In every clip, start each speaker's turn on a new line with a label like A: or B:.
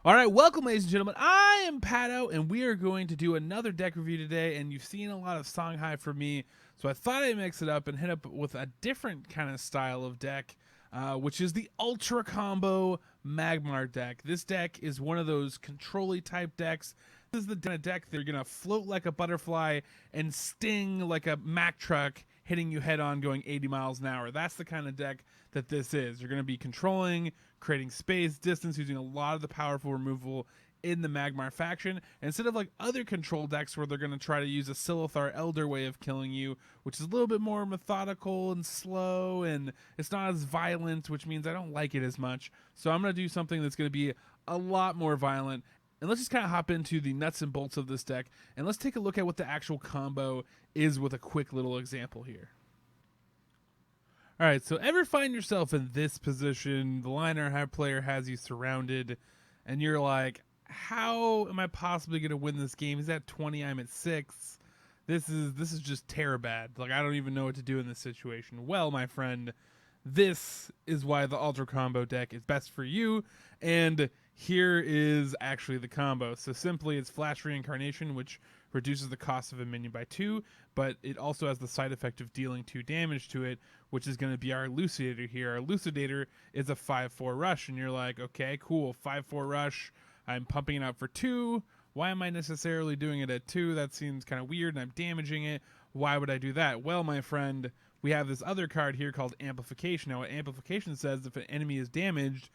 A: All right, welcome, ladies and gentlemen. I am Paddo, and we are going to do another deck review today. And you've seen a lot of Songhai from me, so I thought I'd mix it up and hit up with a different kind of style of deck, which is the Ultra Combo Magmar deck. This deck is one of those control-y type decks. This is the kind of deck that you're gonna float like a butterfly and sting like a Mack truck, hitting you head on going 80 miles an hour. That's the kind of deck that this is. You're going to be controlling, creating space, distance, using a lot of the powerful removal in the Magmar faction, instead of like other control decks where they're going to try to use a Silithar Elder way of killing you, which is a little bit more methodical and slow, and it's not as violent, which means I don't like it as much. So I'm going to do something that's going to be a lot more violent. And let's just kind of hop into the nuts and bolts of this deck, and let's take a look at what the actual combo is with a quick little example here. All right, so ever find yourself in this position, the liner player has you surrounded, and you're like, how am I possibly going to win this game? He's at 20, I'm at 6. This is just terribad. Like, I don't even know what to do in this situation. Well, my friend, this is why the Ultra Combo deck is best for you, and here is actually the combo. So simply, it's Flash Reincarnation, which reduces the cost of a minion by 2, but it also has the side effect of dealing 2 damage to it, which is going to be our Elucidator here. Our Elucidator is a 5/4 rush, and you're like, okay, cool, 5/4 rush. I'm pumping it out for 2. Why am I necessarily doing it at 2? That seems kind of weird, and I'm damaging it. Why would I do that? Well, my friend, we have this other card here called Amplification. Now, what Amplification says, if an enemy is damaged,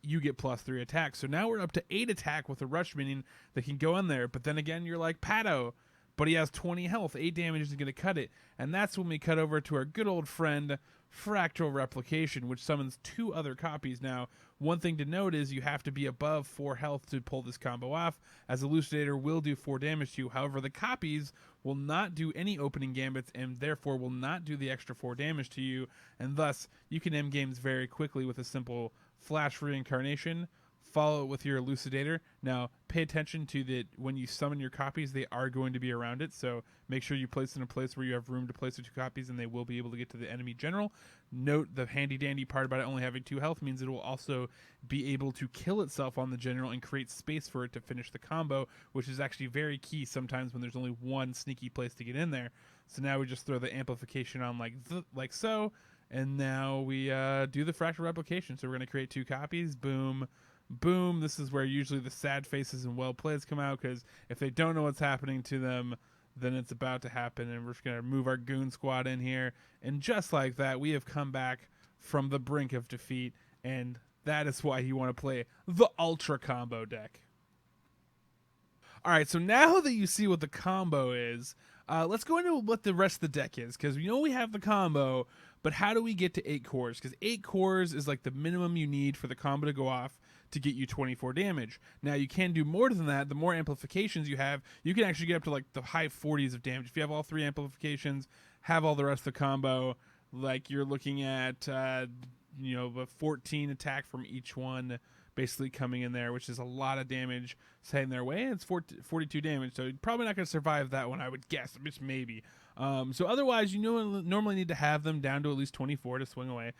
A: you get +3 attack. So now we're up to 8 attack with a rush minion that can go in there. But then again, you're like, Paddo, but he has 20 health. 8 damage isn't going to cut it. And that's when we cut over to our good old friend, Fractal Replication, which summons 2 other copies. Now, one thing to note is you have to be above 4 health to pull this combo off, as Elucidator will do 4 damage to you. However, the copies will not do any opening gambits and therefore will not do the extra 4 damage to you. And thus, you can end games very quickly with a simple Flash Reincarnation, follow it with your Elucidator. Now, pay attention to that when you summon your copies, they are going to be around it, so make sure you place it in a place where you have room to place the 2 copies, and they will be able to get to the enemy general. Note the handy-dandy part about it only having 2 health means it will also be able to kill itself on the general and create space for it to finish the combo, which is actually very key sometimes when there's only one sneaky place to get in there. So now we just throw the Amplification on like so, and now we do the Fractal Replication. So we're going to create 2 copies. Boom, boom. This is where usually the sad faces and well plays come out, because if they don't know what's happening to them, then it's about to happen. And we're just going to move our Goon Squad in here. And just like that, we have come back from the brink of defeat. And that is why you want to play the Ultra Combo deck. All right, so now that you see what the combo is, let's go into what the rest of the deck is, because we know we have the combo, but how do we get to 8 cores? Because 8 cores is like the minimum you need for the combo to go off to get you 24 damage. Now, you can do more than that. The more amplifications you have, you can actually get up to like the high 40s of damage. If you have all 3 amplifications, have all the rest of the combo, like you're looking at, a 14 attack from each one, basically coming in there, which is a lot of damage heading their way, and it's 42 damage, so you're probably not going to survive that one, I would guess, just maybe. So otherwise, you normally need to have them down to at least 24 to swing away,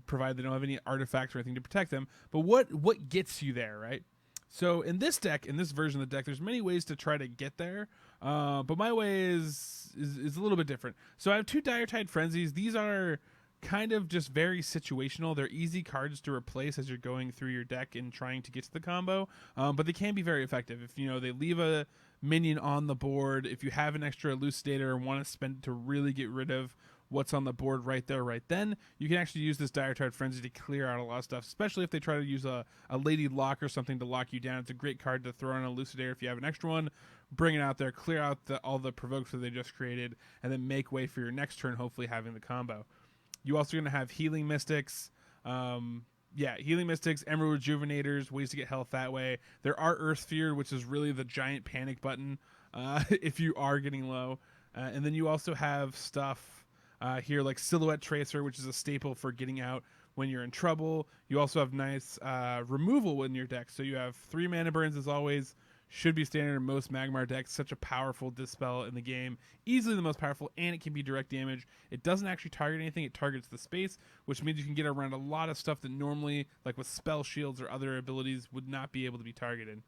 A: provided they don't have any artifacts or anything to protect them. But what gets you there, right? So in this deck, in this version of the deck, there's many ways to try to get there, but my way is a little bit different. So I have 2 Dire-Tide Frenzies. These are kind of just very situational. They're easy cards to replace as you're going through your deck and trying to get to the combo, but they can be very effective. If they leave a minion on the board, if you have an extra Elucidator and want to spend it to really get rid of what's on the board right there, right then, you can actually use this Dire-Tide Frenzy to clear out a lot of stuff, especially if they try to use a Lady Lock or something to lock you down. It's a great card to throw on an Elucidator if you have an extra one. Bring it out there, clear out all the provokes that they just created, and then make way for your next turn, hopefully having the combo. You also going to have Healing Mystics. Healing Mystics, Emerald Rejuvenators, ways to get health that way. There are Earth Sphere, which is really the giant panic button if you are getting low. And then you also have stuff here like Silhouette Tracer, which is a staple for getting out when you're in trouble. You also have nice removal in your deck. So you have 3 mana burns as always, should be standard in most Magmar decks. Such a powerful dispel in the game, easily the most powerful, and it can be direct damage. It doesn't actually target anything, it targets the space, which means you can get around a lot of stuff that normally, like with spell shields or other abilities, would not be able to be targeted.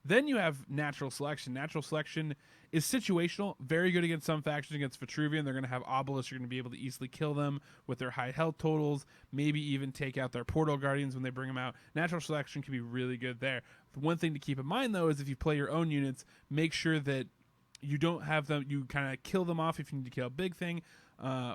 A: Then you have Natural Selection. Natural Selection is situational, very good against some factions. Against Vitruvian, they're going to have Obelisks. You're going to be able to easily kill them with their high health totals, maybe even take out their Portal Guardians when they bring them out. Natural Selection can be really good there. The one thing to keep in mind, though, is if you play your own units, make sure that you don't have them, you kind of kill them off if you need to kill a big thing,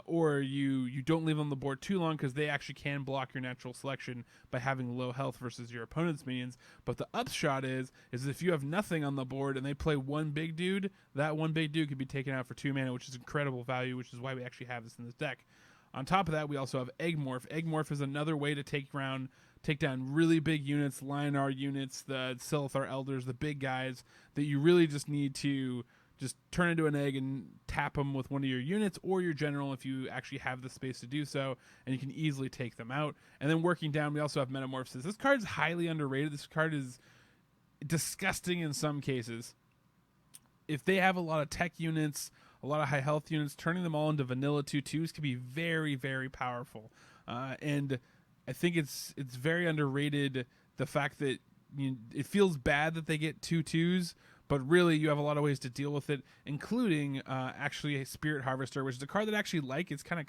A: or you don't leave them on the board too long, because they actually can block your Natural Selection by having low health versus your opponent's minions. But the upshot is if you have nothing on the board and they play one big dude, that one big dude can be taken out for 2 mana, which is incredible value, which is why we actually have this in this deck. On top of that, we also have Egg Morph. Egg Morph is another way to take down really big units, Lionar units, the Silithar Elders, the big guys that you really just need to just turn into an egg and tap them with one of your units or your general if you actually have the space to do so, and you can easily take them out. And then working down, we also have Metamorphosis. This card is highly underrated. This card is disgusting in some cases. If they have a lot of tech units, a lot of high health units, turning them all into vanilla 2/2s can be very, very powerful. And I think it's very underrated, the fact that it feels bad that they get 2/2s, but really you have a lot of ways to deal with it, including actually a Spirit Harvester, which is a card that I actually like. It's kind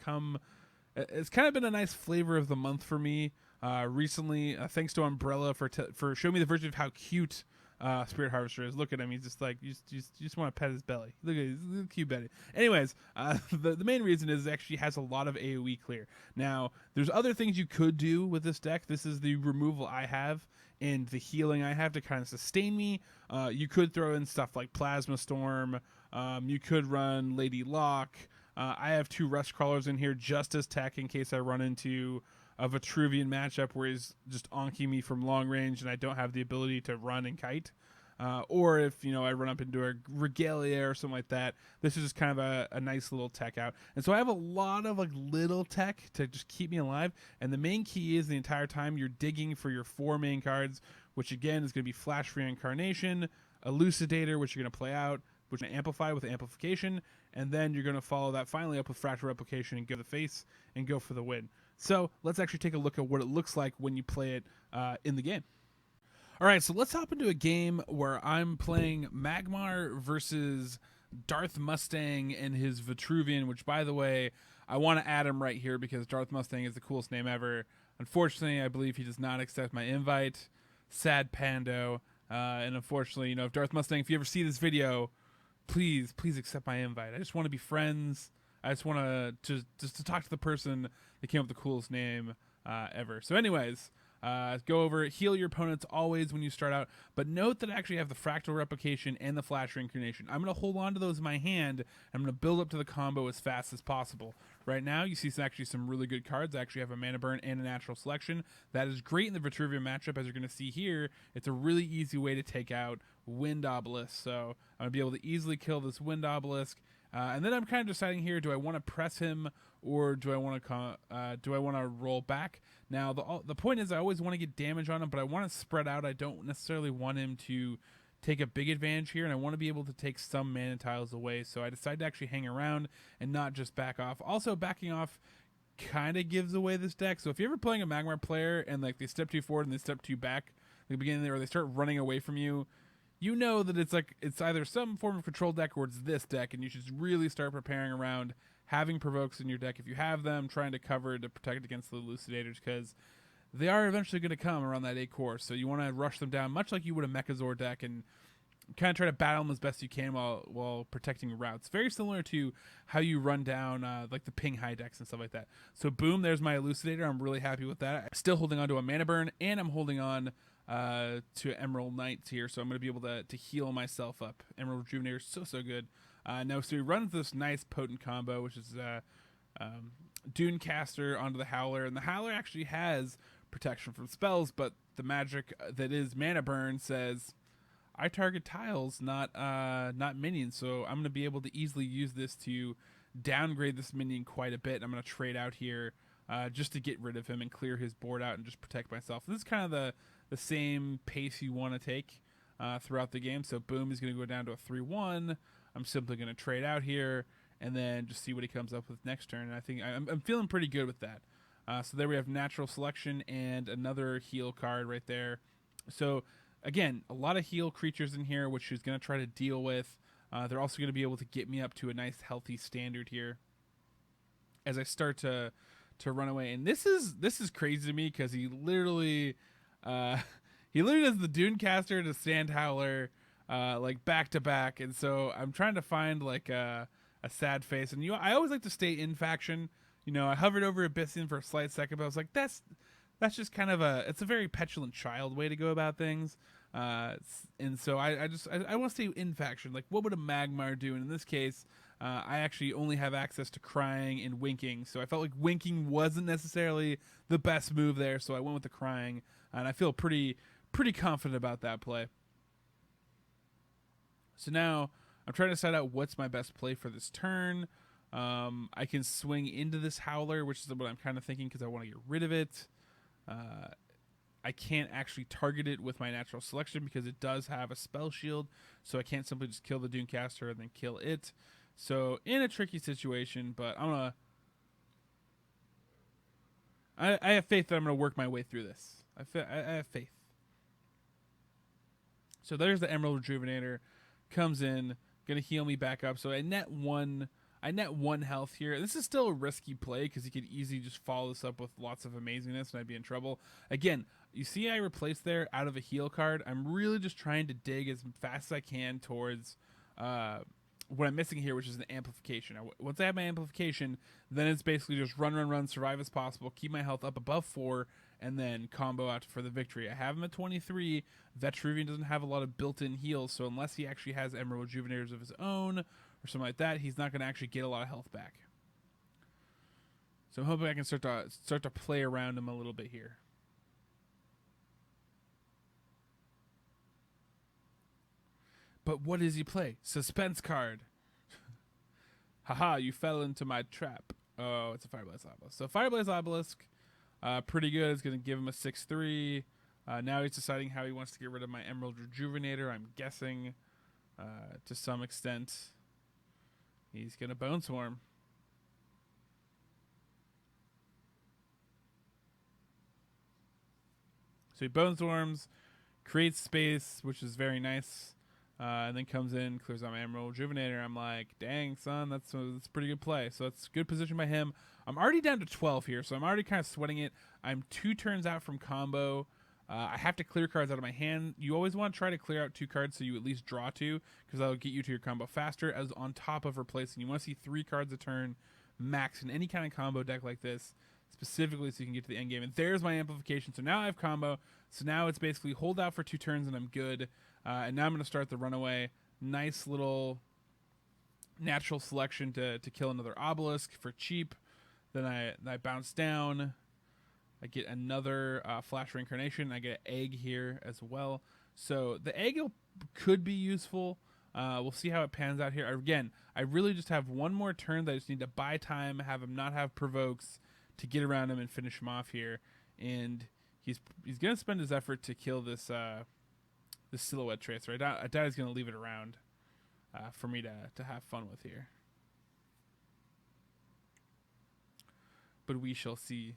A: of been a nice flavor of the month for me recently, thanks to Umbrella for showing me the version of how cute Spirit Harvester is. Look at him; he's just like you just want to pet his belly. Look at his little cute belly. Anyways, the main reason is it actually has a lot of AoE clear. Now, there's other things you could do with this deck. This is the removal I have and the healing I have to kind of sustain me. You could throw in stuff like Plasma Storm. You could run Lady Locke. I have 2 Rust Crawlers in here just as tech in case I run into a Vitruvian matchup where he's just onking me from long range and I don't have the ability to run and kite. Or if, I run up into a Regalia or something like that. This is just kind of a nice little tech out. And so I have a lot of little tech to just keep me alive. And the main key is the entire time you're digging for your 4 main cards, which again is going to be Flash Reincarnation, Elucidator, which you're going to play out, which is going to amplify with Amplification, and then you're going to follow that finally up with Fractal Replication and go to the face and go for the win. So let's actually take a look at what it looks like when you play it in the game. All right, so let's hop into a game where I'm playing Magmar versus Darth Mustang and his Vitruvian, which, by the way, I want to add him right here because Darth Mustang is the coolest name ever. Unfortunately, I believe he does not accept my invite. Sad Pando. And unfortunately, if Darth Mustang, if you ever see this video, please accept my invite. I just want to be friends. I just want to just talk to the person that came up with the coolest name ever. So anyways, go over, heal your opponents always when you start out, but note that I actually have the Fractal Replication and the Flash Reincarnation. I'm going to hold on to those in my hand. I'm going to build up to the combo as fast as possible. Right now, you see some really good cards. I actually have a Mana Burn and a Natural Selection. That is great in the Vitruvian matchup, as you're going to see here. It's a really easy way to take out Wind Obelisk, so I'm going to be able to easily kill this Wind Obelisk. And then I'm kind of deciding here: do I want to press him or do I want to roll back? Now the point is, I always want to get damage on him, but I want to spread out. I don't necessarily want him to take a big advantage here, and I want to be able to take some mana tiles away. So I decided to actually hang around and not just back off. Also, backing off kind of gives away this deck. So if you're ever playing a Magmar player and they step too forward and they step too back at the beginning, or they start running away from you, you know that it's either some form of control deck or it's this deck, and you should really start preparing around having Provokes in your deck if you have them, trying to cover to protect against the Elucidators, because they are eventually going to come around that 8 core. So you want to rush them down, much like you would a Mechazor deck, and kind of try to battle them as best you can while protecting routes. Very similar to how you run down the ping high decks and stuff like that. So boom, there's my Elucidator. I'm really happy with that. I'm still holding on to a Mana Burn, and I'm holding on to Emerald Knights here, so I'm going to be able to heal myself up. Emerald Rejuvenator is so good. Now, so he runs this nice potent combo, which is Dunecaster onto the Howler, and the Howler actually has protection from spells, but the magic that is Mana Burn says I target tiles, not minions, so I'm going to be able to easily use this to downgrade this minion quite a bit. I'm going to trade out here just to get rid of him and clear his board out and just protect myself. This is kind of the same pace you want to take. throughout the game. So boom, he's going to go down to a 3-1. I'm simply going to trade out here and then just see what he comes up with next turn. And I think I'm feeling pretty good with that. So there we have natural selection and another heal card right there. So again, a lot of heal creatures in here, which he's going to try to deal with. They're also going to be able to get me up to a nice healthy standard here as I start to run away. And this is crazy to me because he literally does the Dunecaster to Sand Howler like back to back. And so I'm trying to find like a sad face. And I always like to stay in faction. I hovered over Abyssian for a slight second, but I was like, that's just kind of it's a very petulant child way to go about things. And so I want to stay in faction. Like, what would a Magmar do? And in this case, I actually only have access to crying and winking. So I felt like winking wasn't necessarily the best move there. So I went with the crying, and I feel pretty confident about that play. So now I'm trying to decide out what's my best play for this turn. I can swing into this Howler, which is what I'm kind of thinking because I want to get rid of it. I can't actually target it with my natural selection because it does have a spell shield, so I can't simply just kill the Dunecaster and then kill it. So in a tricky situation, but I have faith that I'm gonna work my way through this. I have faith. So there's the Emerald Rejuvenator, comes in, gonna heal me back up. So I net one health here. This is still a risky play because he could easily just follow this up with lots of amazingness and I'd be in trouble. Again, you see I replaced there out of a heal card. I'm really just trying to dig as fast as I can towards what I'm missing here, which is an amplification. Once I have my amplification, then it's basically just run, survive as possible, keep my health up above 4, and then combo out for the victory. I have him at 23. Vetruvian doesn't have a lot of built-in heals, so unless he actually has Emerald Rejuvenators of his own or something like that, he's not going to actually get a lot of health back. So I'm hoping I can start to play around him a little bit here. But what does he play? Suspense card. Haha, you fell into my trap. Oh, it's a Fireblaze Obelisk. So Fireblaze Obelisk, pretty good. It's going to give him a 6-3. Now he's deciding how he wants to get rid of my Emerald Rejuvenator, I'm guessing, to some extent. He's going to Bone Swarm. So he Bone Swarms, creates space, which is very nice. And then comes in, clears out my Emerald Rejuvenator. I'm like, dang, son, that's a pretty good play. So that's good position by him. I'm already down to 12 here, so I'm already kind of sweating it. I'm 2 turns out from combo. I have to clear cards out of my hand. You always want to try to clear out 2 cards so you at least draw 2, because that'll get you to your combo faster, as on top of replacing. You want to see 3 cards a turn max in any kind of combo deck like this, specifically so you can get to the end game. And there's my amplification. So now I have combo. So now it's basically hold out for 2 turns and I'm good. And now I'm going to start the runaway. Nice little natural selection to kill another obelisk for cheap. Then I bounce down. I get another flash reincarnation. I get an egg here as well. So the egg could be useful. We'll see how it pans out here. Again, I really just have one more turn that I just need to buy time, have him not have provokes to get around him and finish him off here. And he's going to spend his effort to kill this Silhouette Tracer. I doubt he's going to leave it around for me to have fun with here. But we shall see.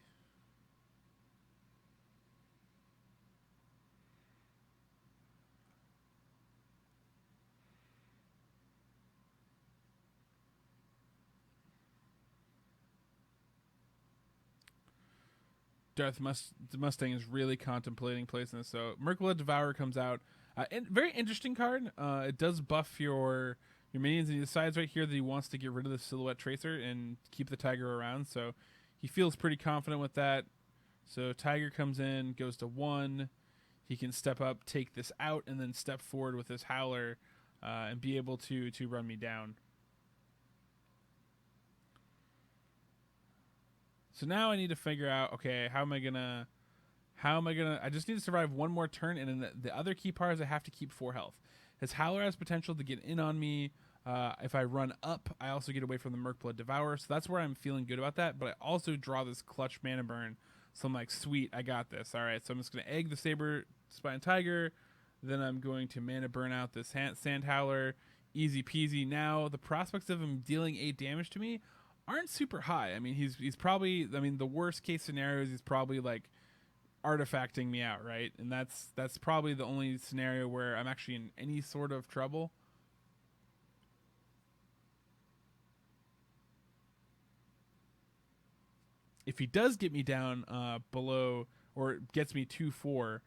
A: Darth Mustang is really contemplating placing this. So Merkwood Devourer comes out. Very interesting card. It does buff your minions, and he decides right here that he wants to get rid of the Silhouette Tracer and keep the Tiger around. So he feels pretty confident with that. So Tiger comes in, goes to 1. He can step up, take this out, and then step forward with his Howler and be able to run me down. So now I need to figure out, okay, how am I gonna, I just need to survive one more turn, and then the other key part is I have to keep 4 health. His Howler has potential to get in on me. If I run up, I also get away from the Merkblood Devourer, so that's where I'm feeling good about that, but I also draw this clutch mana burn, so I'm like, sweet, I got this. All right, so I'm just going to egg the Saber Spine Tiger, Then I'm going to mana burn out this Sand Howler. Easy peasy. Now, the prospects of him dealing 8 damage to me aren't super high. I mean, he's probably, I mean, the worst case scenario is he's probably like artifacting me out, right? And that's probably the only scenario where I'm actually in any sort of trouble. If he does get me down below, or gets me 2-4,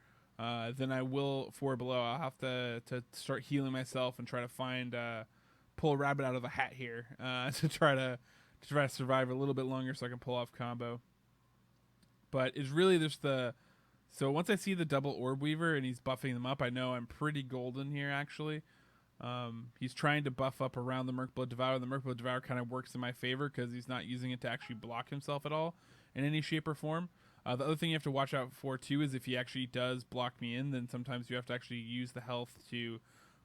A: then I will 4 below. I'll have to start healing myself and try to find pull a rabbit out of a hat here to try to survive a little bit longer so I can pull off combo. But it's really just so once I see the double Orb Weaver and he's buffing them up, I know I'm pretty golden here actually. He's trying to buff up around the Murkblood Devourer. The Murkblood Devourer kind of works in my favor because he's not using it to actually block himself at all in any shape or form. The other thing you have to watch out for too is if he actually does block me in, then sometimes you have to actually use the health to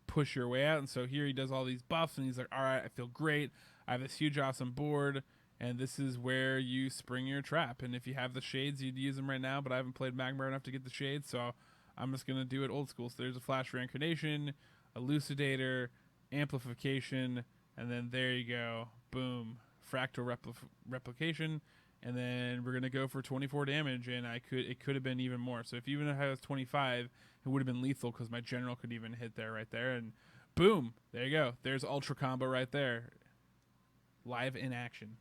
A: push your way out. And so here he does all these buffs and he's like, all right, I feel great. I have this huge awesome board, and this is where you spring your trap. And if you have the shades, you'd use them right now, but I haven't played Magmar enough to get the shades, so I'm just going to do it old school. So there's a Flash Reincarnation, Elucidator, Amplification, and then there you go. Boom. Fractal Replication, and then we're going to go for 24 damage, and it could have been even more. So if even if I was 25, it would have been lethal because my general could even hit there right there, and boom. There you go. There's Ultra Combo right there. Live in action.